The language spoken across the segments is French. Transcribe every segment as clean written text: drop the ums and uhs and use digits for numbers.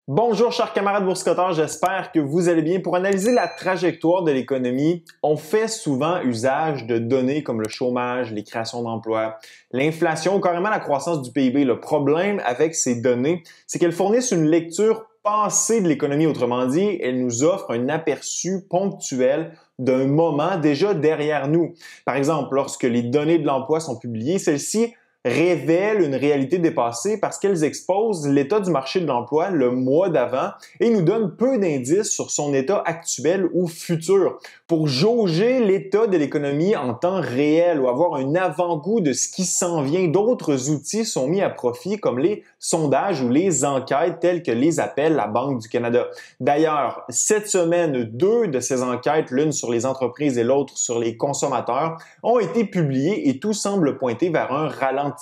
Bonjour chers camarades boursicoteurs, j'espère que vous allez bien. Pour analyser la trajectoire de l'économie, on fait souvent usage de données comme le chômage, les créations d'emplois, l'inflation, carrément la croissance du PIB. Le problème avec ces données, c'est qu'elles fournissent une lecture passée de l'économie. Autrement dit, elles nous offrent un aperçu ponctuel d'un moment déjà derrière nous. Par exemple, lorsque les données de l'emploi sont publiées, celles-ci révèlent une réalité dépassée parce qu'elles exposent l'état du marché de l'emploi le mois d'avant et nous donnent peu d'indices sur son état actuel ou futur. Pour jauger l'état de l'économie en temps réel ou avoir un avant-goût de ce qui s'en vient, d'autres outils sont mis à profit comme les sondages ou les enquêtes telles que les appelle la Banque du Canada. D'ailleurs, cette semaine, deux de ces enquêtes, l'une sur les entreprises et l'autre sur les consommateurs, ont été publiées et tout semble pointer vers un ralentissement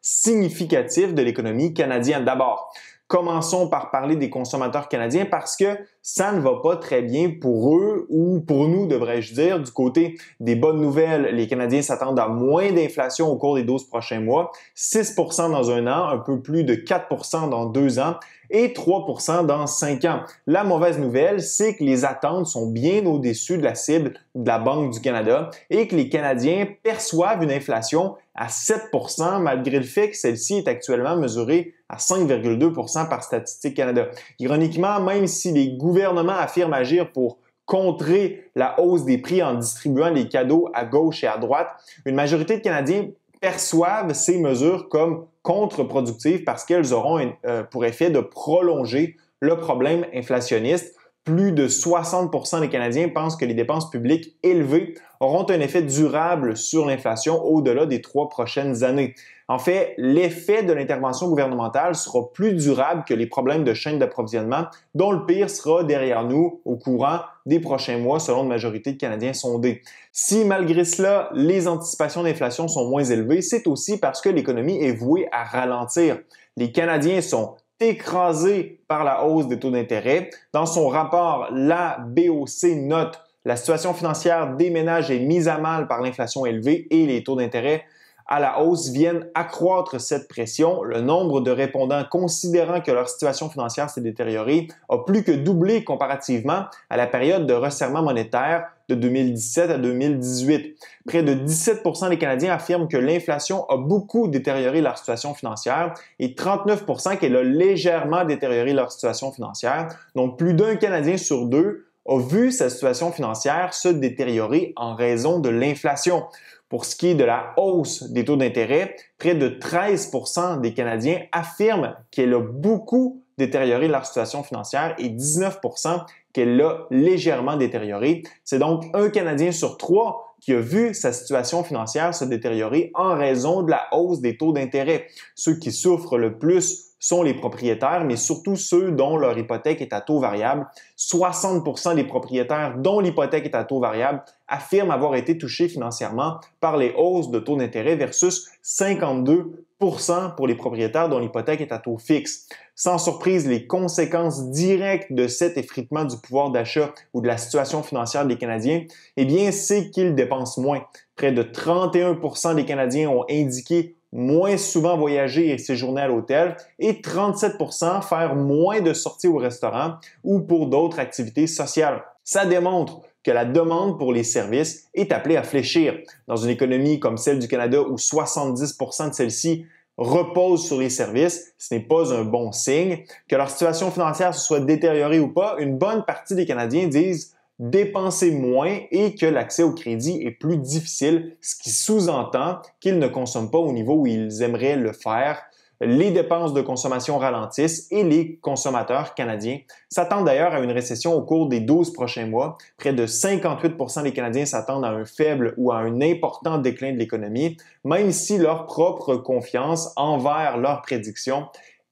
significatif de l'économie canadienne. D'abord, commençons par parler des consommateurs canadiens parce que ça ne va pas très bien pour eux ou pour nous, devrais-je dire. Du côté des bonnes nouvelles, les Canadiens s'attendent à moins d'inflation au cours des 12 prochains mois, 6 % dans un an, un peu plus de 4 % dans 2 ans et 3 % dans 5 ans. La mauvaise nouvelle, c'est que les attentes sont bien au-dessus de la cible de la Banque du Canada et que les Canadiens perçoivent une inflation à 7 % malgré le fait que celle-ci est actuellement mesurée à 5,2 % par Statistique Canada. Ironiquement, même si les gouvernements affirment agir pour contrer la hausse des prix en distribuant les cadeaux à gauche et à droite, une majorité de Canadiens perçoivent ces mesures comme contre-productives parce qu'elles auront pour effet de prolonger le problème inflationniste. Plus de 60 % des Canadiens pensent que les dépenses publiques élevées auront un effet durable sur l'inflation au-delà des 3 prochaines années. En fait, l'effet de l'intervention gouvernementale sera plus durable que les problèmes de chaîne d'approvisionnement, dont le pire sera derrière nous au courant des prochains mois, selon une majorité de Canadiens sondés. Si, malgré cela, les anticipations d'inflation sont moins élevées, c'est aussi parce que l'économie est vouée à ralentir. Les Canadiens sont écrasés par la hausse des taux d'intérêt. Dans son rapport, la BOC note la situation financière des ménages est mise à mal par l'inflation élevée et les taux d'intérêt à la hausse viennent accroître cette pression. Le nombre de répondants considérant que leur situation financière s'est détériorée a plus que doublé comparativement à la période de resserrement monétaire de 2017 à 2018. Près de 17 % des Canadiens affirment que l'inflation a beaucoup détérioré leur situation financière et 39 % qu'elle a légèrement détérioré leur situation financière. Donc, plus d'un Canadien sur deux a vu sa situation financière se détériorer en raison de l'inflation. Pour ce qui est de la hausse des taux d'intérêt, près de 13 % des Canadiens affirment qu'elle a beaucoup détérioré leur situation financière et 19 % qu'elle l'a légèrement détériorée. C'est donc un Canadien sur trois qui a vu sa situation financière se détériorer en raison de la hausse des taux d'intérêt. Ceux qui souffrent le plus sont les propriétaires, mais surtout ceux dont leur hypothèque est à taux variable. 60 % des propriétaires dont l'hypothèque est à taux variable affirment avoir été touchés financièrement par les hausses de taux d'intérêt versus 52 % pour les propriétaires dont l'hypothèque est à taux fixe. Sans surprise, les conséquences directes de cet effritement du pouvoir d'achat ou de la situation financière des Canadiens, eh bien, c'est qu'ils dépensent moins. Près de 31 % des Canadiens ont indiqué moins souvent voyager et séjourner à l'hôtel et 37 % faire moins de sorties au restaurant ou pour d'autres activités sociales. Ça démontre que la demande pour les services est appelée à fléchir. Dans une économie comme celle du Canada où 70 % de celle-ci repose sur les services, ce n'est pas un bon signe. Que leur situation financière se soit détériorée ou pas, une bonne partie des Canadiens disent dépenser moins et que l'accès au crédit est plus difficile, ce qui sous-entend qu'ils ne consomment pas au niveau où ils aimeraient le faire. Les dépenses de consommation ralentissent et les consommateurs canadiens s'attendent d'ailleurs à une récession au cours des 12 prochains mois. Près de 58 % des Canadiens s'attendent à un faible ou à un important déclin de l'économie, même si leur propre confiance envers leurs prédictions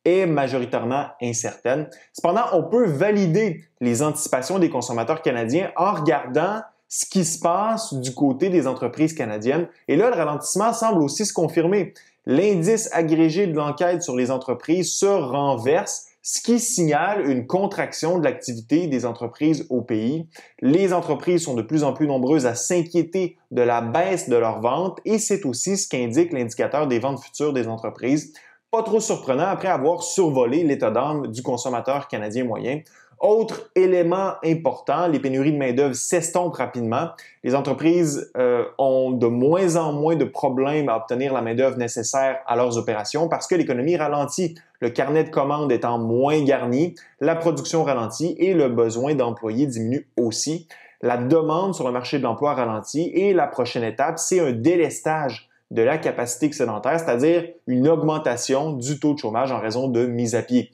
est majoritairement incertaine. Cependant, on peut valider les anticipations des consommateurs canadiens en regardant ce qui se passe du côté des entreprises canadiennes. Et là, le ralentissement semble aussi se confirmer. L'indice agrégé de l'enquête sur les entreprises se renverse, ce qui signale une contraction de l'activité des entreprises au pays. Les entreprises sont de plus en plus nombreuses à s'inquiéter de la baisse de leurs ventes et c'est aussi ce qu'indique l'indicateur des ventes futures des entreprises. Pas trop surprenant après avoir survolé l'état d'âme du consommateur canadien moyen. Autre élément important, les pénuries de main-d'œuvre s'estompent rapidement. Les entreprises ont de moins en moins de problèmes à obtenir la main-d'œuvre nécessaire à leurs opérations parce que l'économie ralentit. Le carnet de commandes étant moins garni, la production ralentit et le besoin d'employés diminue aussi. La demande sur le marché de l'emploi ralentit et la prochaine étape, c'est un délestage de la capacité excédentaire, c'est-à-dire une augmentation du taux de chômage en raison de mise à pied.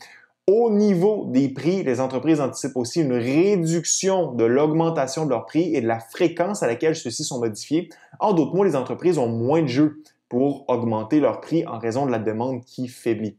Au niveau des prix, les entreprises anticipent aussi une réduction de l'augmentation de leurs prix et de la fréquence à laquelle ceux-ci sont modifiés. En d'autres mots, les entreprises ont moins de jeu pour augmenter leurs prix en raison de la demande qui faiblit.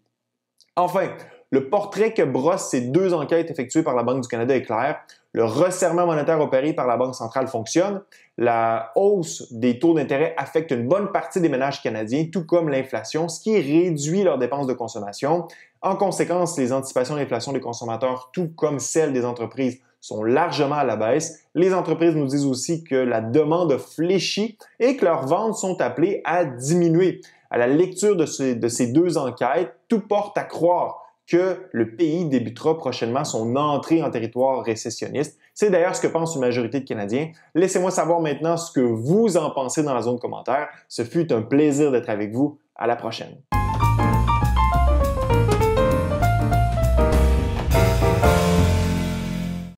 Enfin, le portrait que brossent ces deux enquêtes effectuées par la Banque du Canada est clair. Le resserrement monétaire opéré par la Banque centrale fonctionne. La hausse des taux d'intérêt affecte une bonne partie des ménages canadiens, tout comme l'inflation, ce qui réduit leurs dépenses de consommation. En conséquence, les anticipations d'inflation des consommateurs, tout comme celles des entreprises, sont largement à la baisse. Les entreprises nous disent aussi que la demande fléchit et que leurs ventes sont appelées à diminuer. À la lecture de ces deux enquêtes, tout porte à croire que le pays débutera prochainement son entrée en territoire récessionniste. C'est d'ailleurs ce que pense une majorité de Canadiens. Laissez-moi savoir maintenant ce que vous en pensez dans la zone commentaire. Ce fut un plaisir d'être avec vous. À la prochaine.